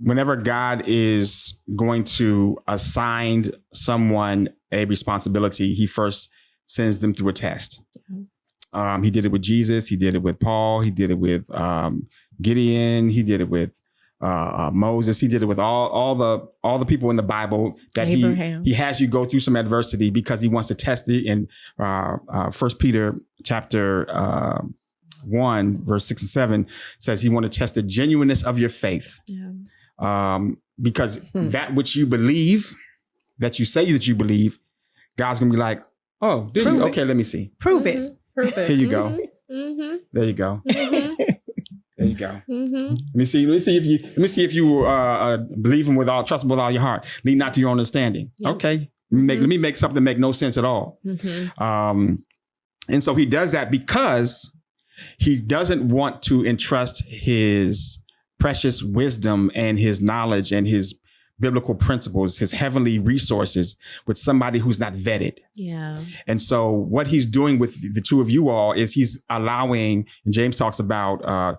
whenever God is going to assign someone a responsibility, he first sends them through a test. He did it with Jesus. He did it with Paul. He did it with Gideon. He did it with Moses. He did it with all the people in the Bible that Abraham. he has you go through some adversity because he wants to test it. In 1 Peter chapter 1, verse 6 and 7 says he want to test the genuineness of your faith. Yeah. Because that which you believe, that you say that you believe, God's gonna be like, oh, did you? Okay, let me see. Prove it. Prove it. Here you go. There you go. There you go. Let me see if you believe him trust him with all your heart. Lean not to your own understanding. Yep. Okay. Let me make something make no sense at all. And so he does that because he doesn't want to entrust his precious wisdom and his knowledge and his biblical principles, his heavenly resources with somebody who's not vetted. Yeah. And so what he's doing with the two of you all is he's allowing, and James talks about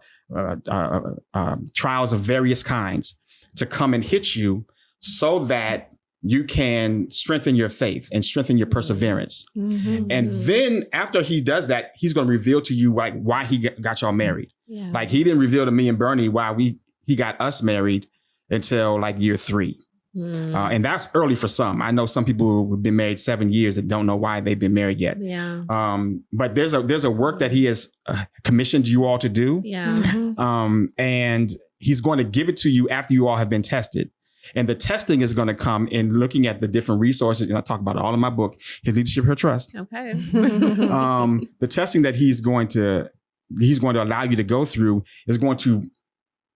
trials of various kinds to come and hit you so that you can strengthen your faith and strengthen your perseverance. And then after he does that, he's going to reveal to you like why he got y'all married. Yeah. Like he didn't reveal to me and Bernie why he got us married until like year 3. And that's early for some. I know some people who've been married 7 years that don't know why they've been married yet. Yeah. But there's a work that he has commissioned you all to do. Yeah. And he's going to give it to you after you all have been tested. And the testing is going to come in looking at the different resources. And I talk about it all in my book, His Leadership, Her Trust. Okay. The testing that he's going to allow you to go through is going to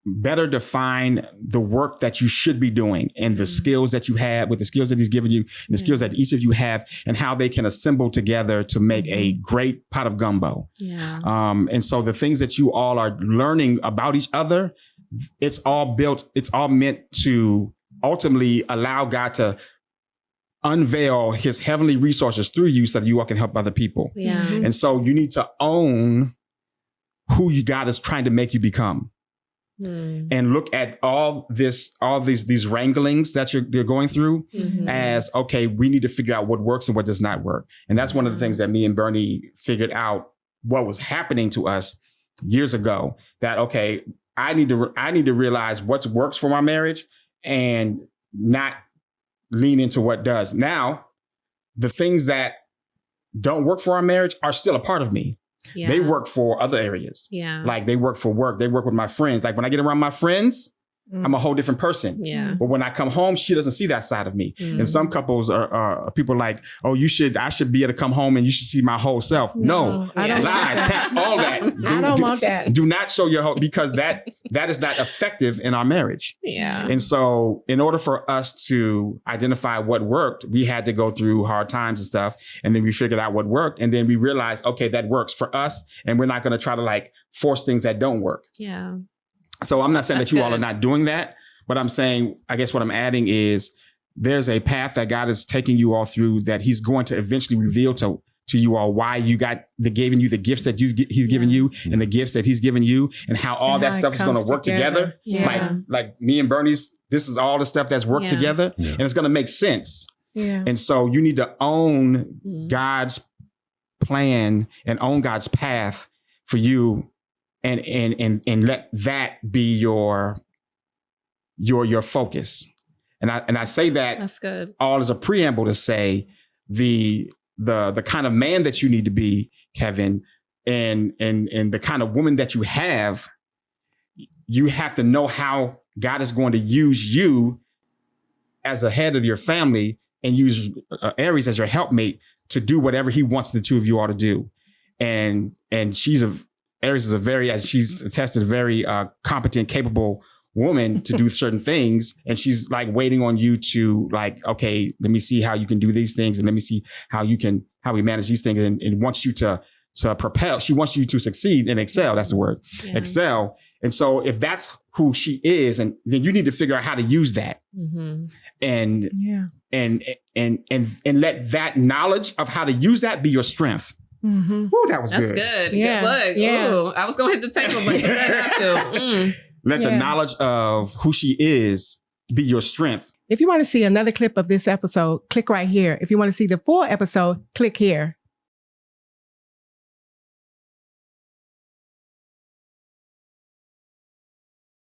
better define the work that you should be doing and the skills that you have with the skills that he's given you and the skills that each of you have and how they can assemble together to make a great pot of gumbo. Yeah. And so the things that you all are learning about each other, it's all meant to ultimately allow God to unveil his heavenly resources through you so that you all can help other people. Yeah. And so you need to own who God is trying to make you become. And look at all these wranglings that you're going through as, okay, we need to figure out what works and what does not work. And that's one of the things that me and Bernie figured out what was happening to us years ago, that, okay, I need to realize what works for my marriage and not lean into what does. Now, the things that don't work for our marriage are still a part of me. Yeah. They work for other areas. Yeah. Like they work for work. They work with my friends. Like when I get around my friends, I'm a whole different person. Yeah. But when I come home, she doesn't see that side of me. And some couples are people like, oh, I should be able to come home and you should see my whole self. No, I don't lies, Pat, all that. I don't want that. Do not show your whole, because that is not effective in our marriage. Yeah. And so in order for us to identify what worked, we had to go through hard times and stuff. And then we figured out what worked. And then we realized, okay, that works for us. And we're not going to try to like force things that don't work. Yeah. So I'm not saying that you all are not doing that, but I'm saying, I guess what I'm adding is there's a path that God is taking you all through that he's going to eventually reveal to you all why you giving you the gifts that he's given you and the gifts that he's given you and how all that stuff is going to work together. Yeah. Like me and Bernie's, this is all the stuff that's worked together and it's going to make sense. Yeah. And so you need to own God's plan and own God's path for you. And let that be your focus. And I say that that's good. All as a preamble to say the kind of man that you need to be, Kevin, and the kind of woman that you have to know how God is going to use you as a head of your family and use Aries as your helpmate to do whatever he wants the two of you all to do. And Aries is as she's attested, a very competent, capable woman to do certain things. And she's like waiting on you to like, okay, let me see how you can do these things. And let me see how we manage these things and wants you to propel. She wants you to succeed and excel. That's the word. Yeah. Excel. And so if that's who she is, and then you need to figure out how to use that and let that knowledge of how to use that be your strength. Ooh, that was That's good. good. Yeah. Good look. Yeah. Ooh, I was going to hit the table, but you said that too. Let the knowledge of who she is be your strength. If you want to see another clip of this episode, click right here. If you want to see the full episode, click here.